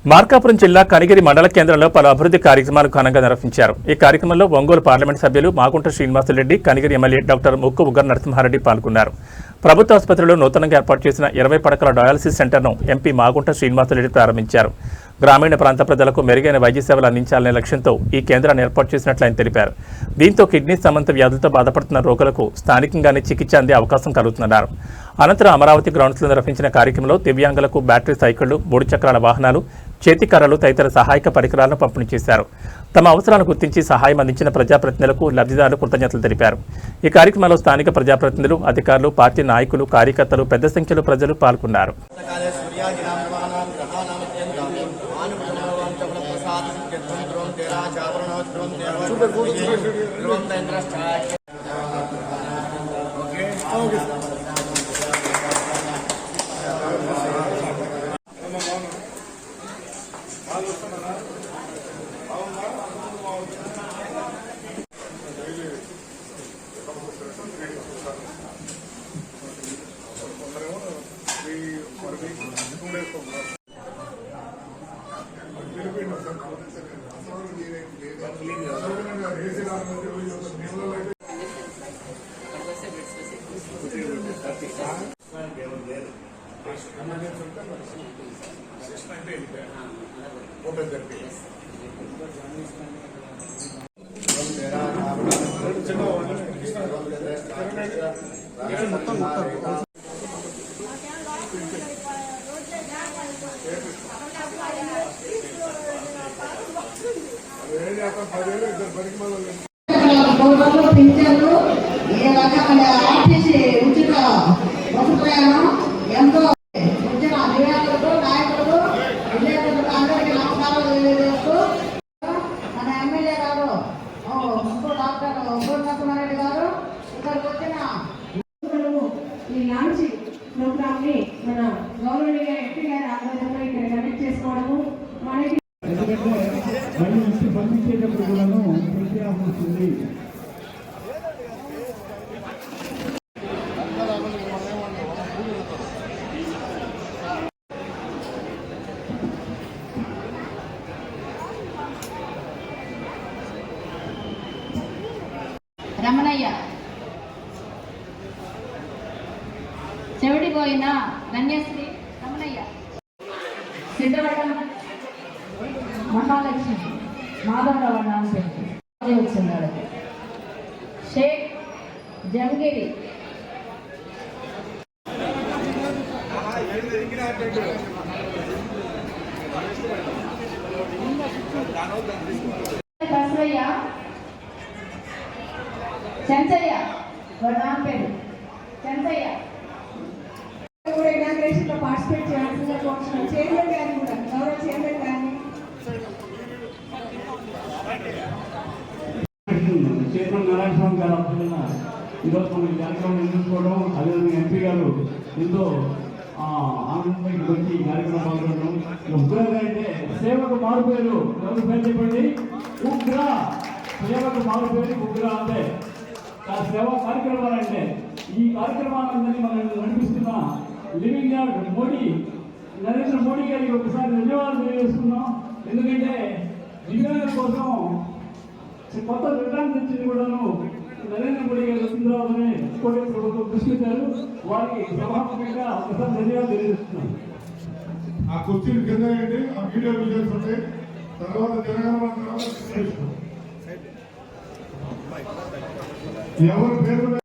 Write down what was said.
మార్కాపురం జిల్లా కనిగిరి మండల కేంద్రంలో పలు అభివృద్ధి కార్యక్రమాలు ఘనంగా నిర్వహించారు. ఈ కార్యక్రమంలో ఒంగోలు పార్లమెంట్ సభ్యులు మాగుంట శ్రీనివాసరెడ్డి, కనిగిరి ఎమ్మెల్యే డాక్టర్ ముక్కు ఉగ్గర నరసింహారెడ్డి పాల్గొన్నారు. ప్రభుత్వ ఆసుపత్రిలో నూతనంగా ఏర్పాటు చేసిన 20 పడకల డయాలసిస్ సెంటర్ను ఎంపీ మాగుంట శ్రీనివాసరెడ్డి ప్రారంభించారు. గ్రామీణ ప్రాంత ప్రజలకు మెరుగైన వైద్య సేవలు అందించాలనే లక్ష్యంతో ఈ కేంద్రాన్ని ఏర్పాటు చేసినట్లు ఆయన తెలిపారు. దీంతో కిడ్నీ సంబంధిత వ్యాధులతో బాధపడుతున్న రోగులకు స్థానికంగానే చికిత్స అందే అవకాశం కలుగుతున్నారు. అనంతరం అమరావతి గ్రౌండ్స్లో నిర్వహించిన కార్యక్రమంలో దివ్యాంగులకు బ్యాటరీ సైకిళ్లు, 3 చక్రాల వాహనాలు, చేతికర్రలు తదితర సహాయక పరికరాలను పంపిణీ చేశారు. తమ అవసరాలను గుర్తించి సహాయం అందించిన ప్రజాప్రతినిధులకు లబ్ధిదారులు కృతజ్ఞతలు తెలిపారు. ఈ కార్యక్రమంలో స్థానిక ప్రజాప్రతినిధులు, అధికారులు, పార్టీ నాయకులు, కార్యకర్తలు పెద్ద సంఖ్యలో ప్రజలు పాల్గొన్నారు. పింఛన్లు ఏ రకమైన ఆర్టీసీ ఉచిత బస్సు ప్రయాణం ఎంతో వచ్చిన అధికారులకు, నాయకులకు, విలేకరులకు అందరికీ నమస్కారాలు తెలియజేస్తూ మన ఎమ్మెల్యే గారు డాక్టర్ నరసింహారెడ్డి గారు ఇక్కడికి వచ్చిన ఈ లాంచ్ ప్రోగ్రామ్ ని మన గౌరవనీయ ఎంపీ గారి ఆధ్వర్యంలో ఇక్కడ కనెక్ట్ చేసుకోవడము మనకి పంపించేటప్పుడు కూడాను వస్తుంది. రమణయ్య, చెవిడిపోయిన ధన్యశ్రీ రమణయ్య, సిద్ధవటం మహాలక్ష్మి మాధవరావు నాన్న వచ్చిన్నాడు, షేక్ జంగిరి, బసవయ్య, చెంచయ్య, నాన్న పేరు చెంచయ్య కూడా ఇనాగ్రేషన్ లో పార్టిసిపేట్ చేయాల్సిందిగా కోరుతున్నాం. చైర్మన్ గారిని కూడా, గౌరవ చైర్మన్ గారిని, చైర్మన్ నారాయణ స్వామి గారు అప్పుడున్న ఈరోజు మన కార్యక్రమం నిర్వహించుకోవడం, అదేవిధంగా ఎంపీ గారు ఎంతో ఆనందంగా వచ్చి ఈ కార్యక్రమం పాల్గొనడం. ఉగ్రగా అంటే సేవకు మారుపేరు ఎవరు పేరు చెప్పండి? ఉగ్ర. సేవకు మారుపేరు ఉగ్ర. అంటే సేవా కార్యక్రమాలు అంటే ఈ కార్యక్రమాలందరినీ మనం నడిపిస్తున్న లివింగ్ గార్డ్ మోడీ, నరేంద్ర మోడీ గారికి ఒకసారి ధన్యవాదాలు తెలియజేస్తున్నాం. ఎందుకంటే దివ్యాంగుల కోసం కొత్త రిటర్న్ తెచ్చింది కూడాను నరేంద్ర మోడీ గారు వచ్చిన తర్వాతనే కోటి ప్రభుత్వం దృష్టి పెట్టారు. వారికి సభాముఖంగా ఒకసారి ధన్యవాదాలు తెలియజేస్తున్నాం. ఆ కుర్చీలు కింద ఆ వీడియో విజువల్స్ ఉంటాయి. తర్వాత తెలంగాణ ఎవరి పేరు